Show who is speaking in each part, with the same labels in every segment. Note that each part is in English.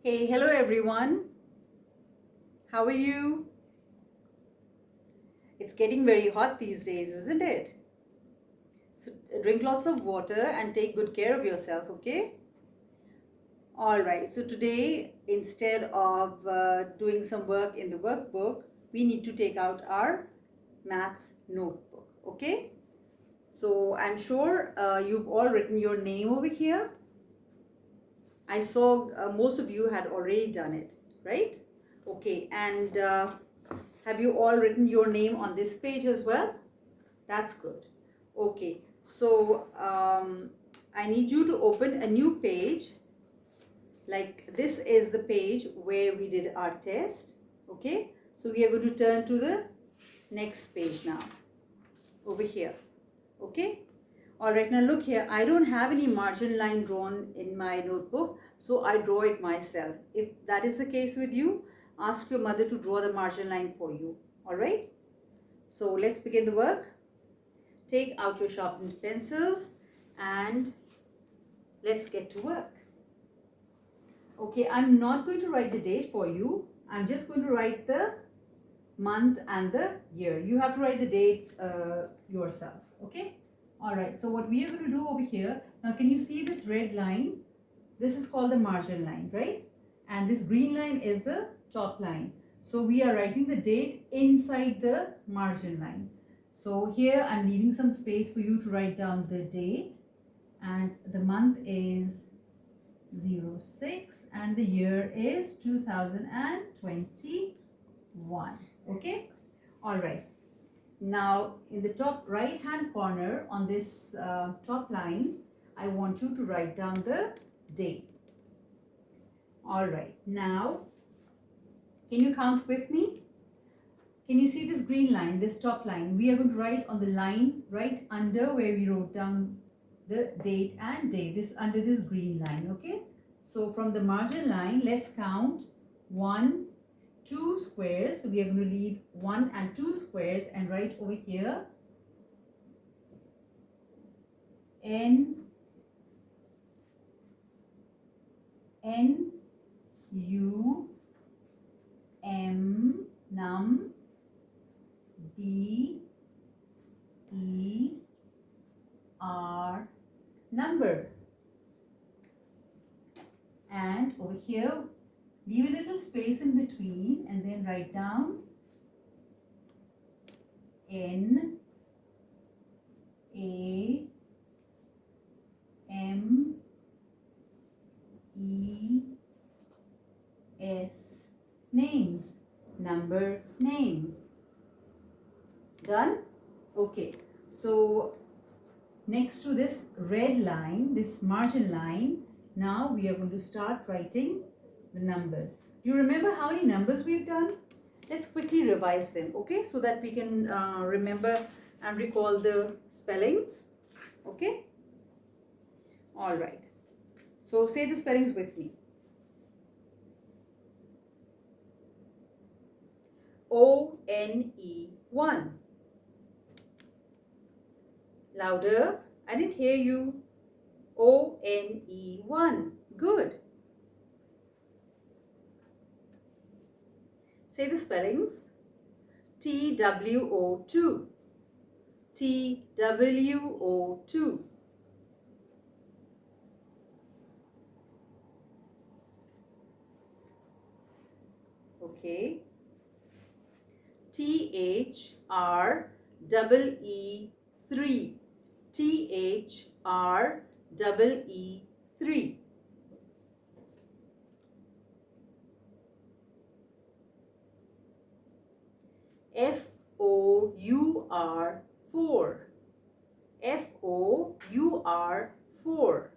Speaker 1: Hey, hello everyone. How are you? It's getting very hot these days, isn't it? So drink lots of water and take good care of yourself, okay? All right. So today, instead of doing some work in the workbook, we need to take out our maths notebook, okay? So I'm sure you've all written your name over here. I saw most of you had already done it, right? Okay, and have you all written your name on this page as well? That's good. Okay, so I need you to open a new page. Like this is the page where we did our test. Okay, so we are going to turn to the next page now, over here. Okay, all right, now look here. I don't have any margin line drawn in my notebook, so I draw it myself. If that is the case with you, ask your mother to draw the margin line for you. All right, so let's begin the work. Take out your sharpened pencils and let's get to work. Okay, I'm not going to write the date for you. I'm just going to write the month and the year. You have to write the date yourself. Okay, all right, so what we are going to do over here, now can you see this red line? This is called the margin line, right? And this green line is the top line. So we are writing the date inside the margin line. So here I'm leaving some space for you to write down the date, and the month is 06 and the year is 2021. Okay, all right. Now in the top right hand corner on this top line, I want you to write down the date. All right, now can you count with me? Can you see this green line, this top line? We are going to write on the line right under where we wrote down the date and day, this under this green line. Okay, so from the margin line, let's count 1, 2 squares. So we are going to leave 1 and 2 squares and write over here N U M num B E R number. And over here, leave a little space in between and then write down N A M E S names, number names. Done? Okay, so next to this red line, this margin line, now we are going to start writing the numbers. Do you remember how many numbers we've done? Let's quickly revise them, okay, so that we can remember and recall the spellings. Okay, all right, so say the spellings with me. ONE. Louder, I didn't hear you. ONE. Good. Say the spellings. TWO2. TWO2. Okay. THREE3. THREE3. FOUR4. FOUR4.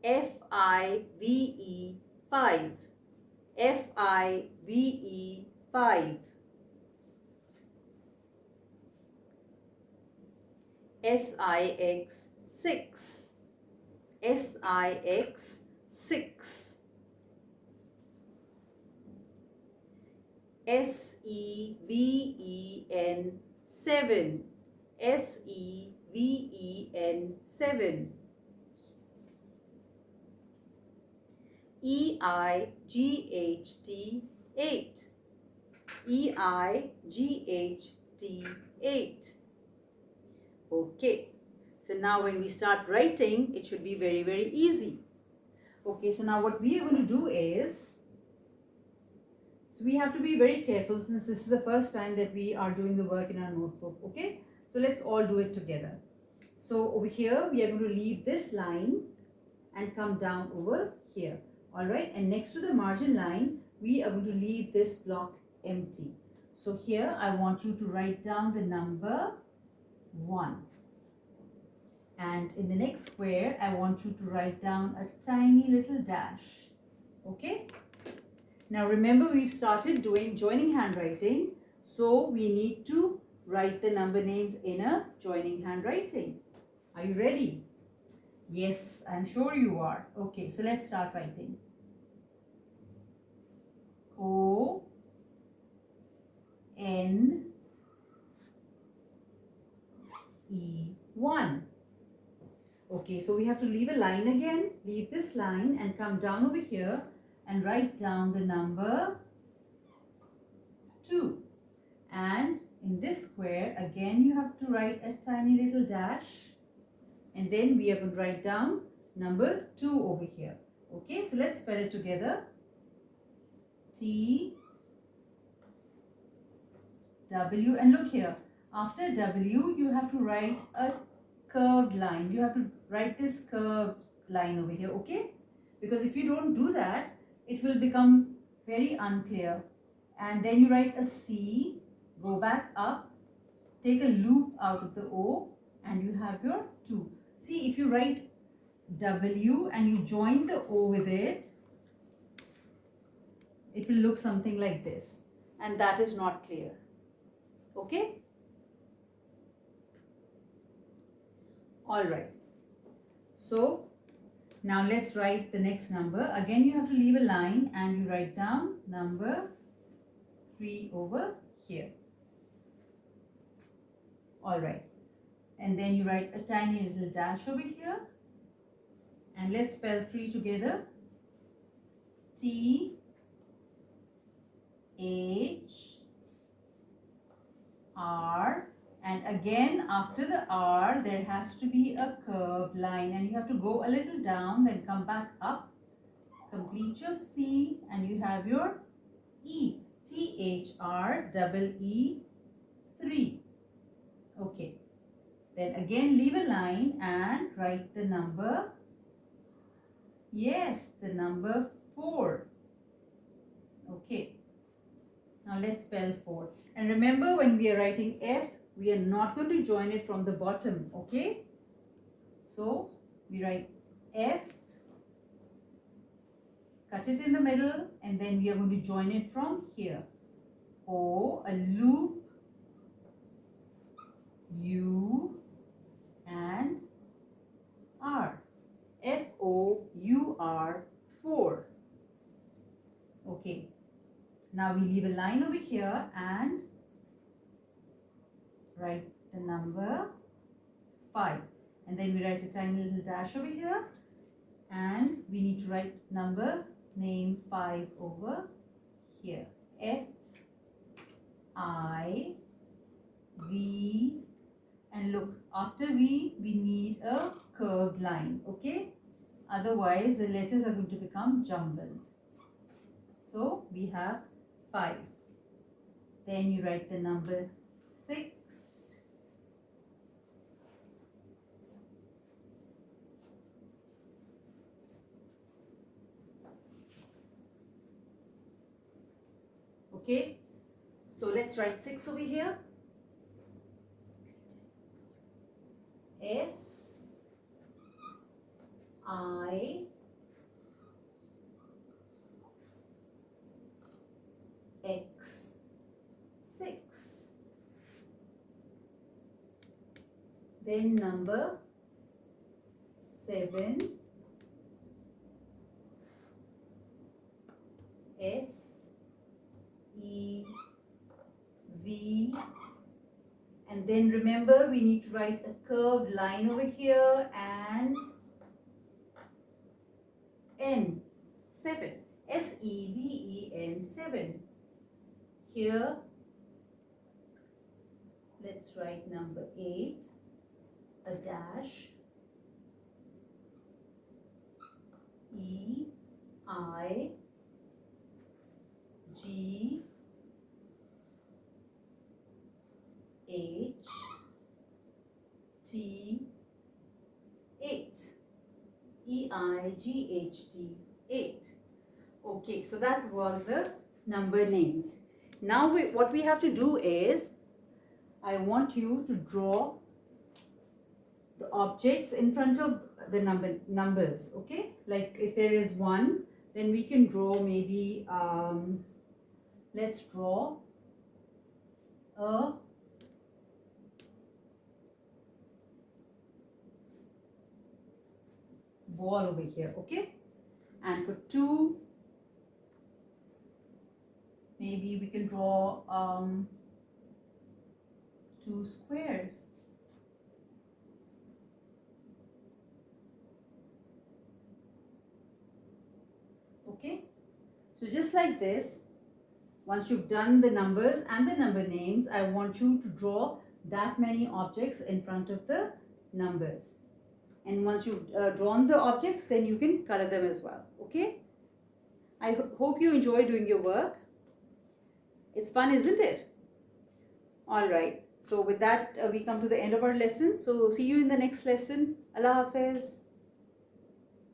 Speaker 1: FIVE5. FIVE5. SIX6. SIX6. SEVEN. SEVEN. E-I-G-H-T 8. E-I-G-H-T 8. Okay. So now when we start writing, it should be very, very easy. Okay, so now what we are going to do is, so we have to be very careful since this is the first time that we are doing the work in our notebook. Okay, so let's all do it together. So over here, we are going to leave this line and come down over here. All right, and next to the margin line, we are going to leave this block empty. So here, I want you to write down the number 1. And in the next square, I want you to write down a tiny little dash. Okay? Now remember, we've started doing joining handwriting. So we need to write the number names in a joining handwriting. Are you ready? Yes, I'm sure you are. Okay, so let's start writing. O N E 1. Okay, so we have to leave a line again. Leave this line and come down over here and write down the number 2. And in this square, again, you have to write a tiny little dash. And then we are going to write down number 2 over here. Okay, so let's spell it together. T, W, and look here. After W, you have to write a curved line. You have to write this curved line over here, okay? Because if you don't do that, it will become very unclear. And then you write a C, go back up, take a loop out of the O, and you have your 2. See, if you write W and you join the O with it, it will look something like this. And that is not clear. Okay? Alright. So, now let's write the next number. Again, you have to leave a line and you write down number 3 over here. Alright. And then you write a tiny little dash over here. And let's spell 3 together. T H R, and again after the R there has to be a curved line and you have to go a little down, then come back up, complete your C, and you have your E. THREE 3. Okay. Then again leave a line and write the number. Yes, the number 4. Okay. Now let's spell 4. And remember, when we are writing F, we are not going to join it from the bottom. Okay. So we write F, cut it in the middle, and then we are going to join it from here. O, a loop, U, and R. F-O-U-R 4. Okay. Now we leave a line over here and write the number 5. And then we write a tiny little dash over here. And we need to write number name 5 over here. F-I-V. And look, after V, we need a curved line. Okay? Otherwise, the letters are going to become jumbled. So we have 5. Then you write the number 6. Okay, so let's write 6 over here. S I X 6. Then number 7. S E V. And then remember, we need to write a curved line over here and N. 7. S-E-V-E-N, 7. Here, let's write number 8, a dash, E, I, G, H, T, 8. E-I-G-H-T, 8. Okay, so that was the number names. Now what we have to do is, I want you to draw the objects in front of the numbers, okay? Like if there is 1, then we can draw maybe, let's draw a ball over here, okay? And for 2, maybe we can draw 2 squares. Okay? So just like this, once you've done the numbers and the number names, I want you to draw that many objects in front of the numbers. And once you've drawn the objects, then you can color them as well. Okay? I hope you enjoy doing your work. It's fun, isn't it? Alright. So with that, we come to the end of our lesson. So see you in the next lesson. Allah Hafiz.